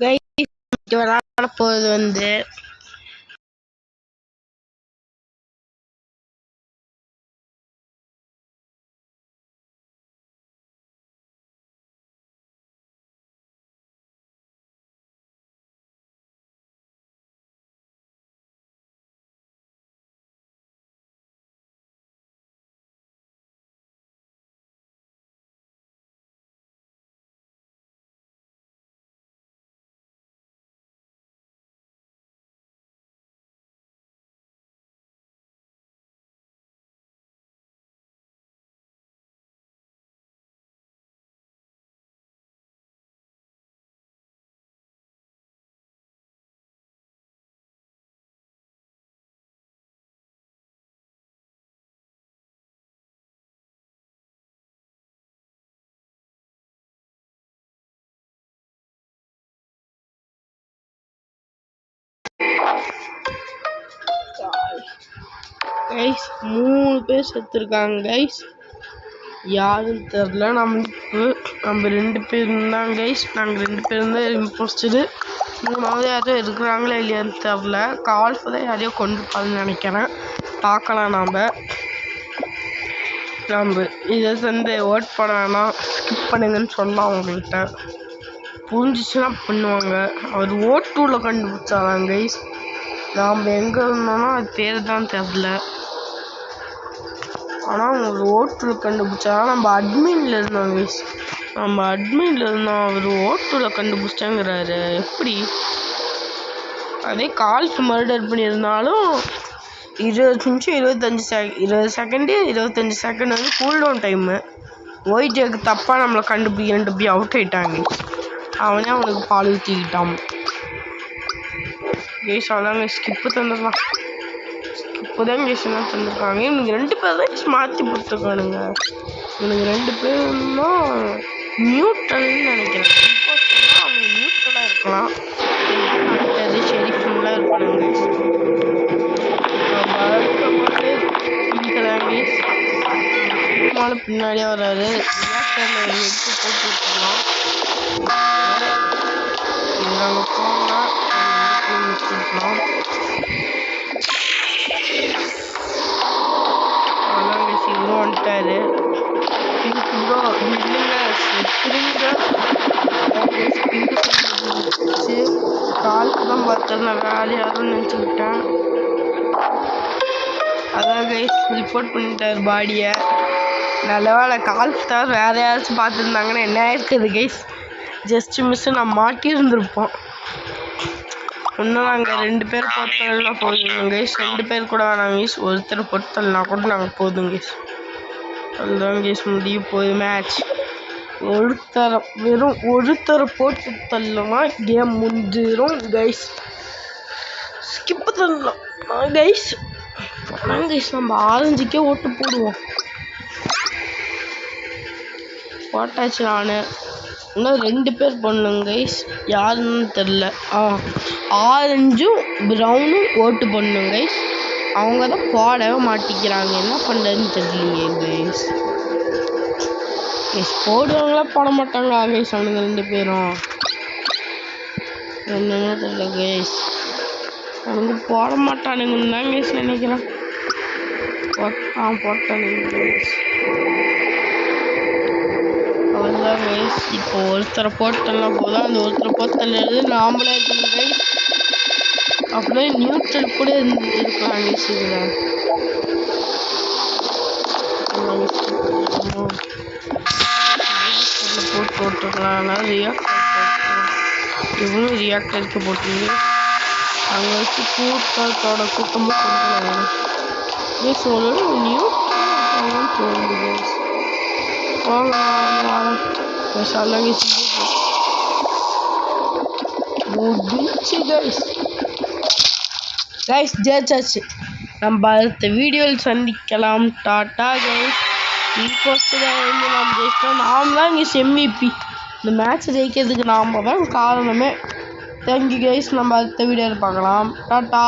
விளையாட போகிறது வந்து கைஸ் 3 பேர் செத்துருக்காங்க கைஸ். யாருன்னு தெரில. நம்ம 2 பேர் தான் கைஸ். நாங்கள் 2 பேரும் தான் இம்போஸ்டரு. 3வது யாரும் இருக்கிறாங்களா இல்லையான்னு தெரில. கால்ஃபு தான் யாரையோ கொண்டுப்பாருன்னு நினைக்கிறேன். பார்க்கலாம். நம்ம இதை வந்து ஓட் பண்ண வேணாம், ஸ்கிப் பண்ணுங்கன்னு சொல்லலாம் அவங்கள்ட்ட. புரிஞ்சிச்சுன்னா பண்ணுவாங்க. அவர் ஓட்டூவில் கண்டுபிடிச்சாராம் கைஸ். நாம் எங்கே இருந்தோம்னா அது பேர் தான் தெரில. ஆனால் அவங்க ஓட்டூவில் கண்டுபிடிச்சா நம்ம அட்மினில் இருந்தோம் கைஸ். நம்ம அட்மினில் இருந்தோம், அவர் ஓட்டூவில் கண்டுபிடிச்சாங்கிறாரு. எப்படி அதே கால்ஃபு மர்டர் பண்ணியிருந்தாலும் 20 நிமிஷம் 20 செகண்டு 25 செகண்ட் வந்து கூல்டவுன் டைமு. ஒயிட்டுக்கு தப்பாக நம்மளை கண்டுபிடிக்கிறேன்ட்டு போய் அவுட் ஆகிட்டாங்க. அவனே அவனுக்கு பால் ஊற்றிக்கிட்டான் கேஸ். அதாங்க ஸ்கிப்பு தந்துடலாம். ஸ்கிப்பு தான் கேஸ் என்ன தந்துருக்காங்க. இவனுக்கு 2 பேர் தான் மாற்றி கொடுத்துருக்கானுங்க. இவனுக்கு 2 பேருன்னா நியூட்ரல்னு நினைக்கிறேன். அவங்க நியூட்ரலாக இருக்கலாம். ஷெரிஃப்லாம் இருப்பானுங்க. பின்னாடியே வராரு. எடுத்து போட்டு விட்டுருலாம். நாங்கள் போனால் அதாங்க சீக்கிரம் வந்துட்டாரு. காலுக்கு தான் பார்த்தேன். நான் வேலை யாரும் நினச்சிக்கிட்டேன். அதான் கைஸ் ரிப்போர்ட் பண்ணிட்டார் பாடியை. நல்ல வேலை கால்ஃபு தவிர வேறு யாராச்சும் பார்த்துருந்தாங்கன்னா என்ன ஆயிருக்குது கைஸ். ஜஸ்ட்டு மிஸ்ஸு நான் மாட்டியிருந்துருப்போம். இன்னும் நாங்கள் 2 பேர் பொறுத்தல்னா போதுங்க கைஸ். 2 பேர் கூட வேணாம் கைஸ். ஒருத்தர் பொறுத்தல்னா கூட நாங்கள் போதும் கைஸ். அதுதான் கைஸ் முடிய போகுது மேட்ச். வெறும் ஒருத்தரை போட்டு தள்ளலாம் கேம் முடிஞ்சிடும் கைஸ். ஸ்கிப்பு தள்ளலாம் கைஸ். ஆனால் கைஸ் நம்ம ஆரஞ்சுக்கே ஓட்டு போடுவோம். போட்டாச்சு. நான் இன்னும் 2 பேர் பண்ணுங்க கைஸ். யாருன்னு தெரில. ஆரஞ்சும் ப்ரௌனும் ஓட்டு பண்ணுங்க கைஸ். அவங்க தான் போடவே மாட்டிக்கிறாங்க. என்ன பண்ணுறதுன்னு தெரியலையே கைஸ். கைஸ் போடுவாங்களா போட மாட்டாங்களா கைஸ் அவனுங்க 2 பேரும் என்னன்னு தெரியல கைஸ். அவனுக்கு போட மாட்டானுங்கன்னு தான் கைஸ் நினைக்கிறேன். போட்டானுங்க கைஸ். அவ்வளோதான் கைஸ். இப்போ ஒருத்தரை போட்டெல்லாம் போதும். அந்த ஒருத்தரை போட்டல்ல நாமளே இருக்கணும் கைஸ். அப்படியே நியூட்ரல் கூட இருக்கலாம் கைஸ். இதில் போட்டு போட்டுருக்கலாம். அதனால் ரியாக்டர் இவங்களும் ரியாக்டருக்கு போட்டுருங்க. அங்கே வச்சு கூட்டத்தோட கொண்டு கைஸ். ஒரு நியூட்ரல் தோணுது கைஸ். கைஸ் ஜெயிச்சாச்சு. நம்ம அடுத்த வீடியோவில் சந்திக்கலாம். Tata guys. நாம் ஜெயிச்சோம். நாம் தான் இங்கே MVP. இந்த மேட்ச் ஜெயிக்கிறதுக்கு நாம் தான் காரணமே. Thank you guys. நம்ம அடுத்த வீடியோவில் பார்க்கலாம். டாட்டா.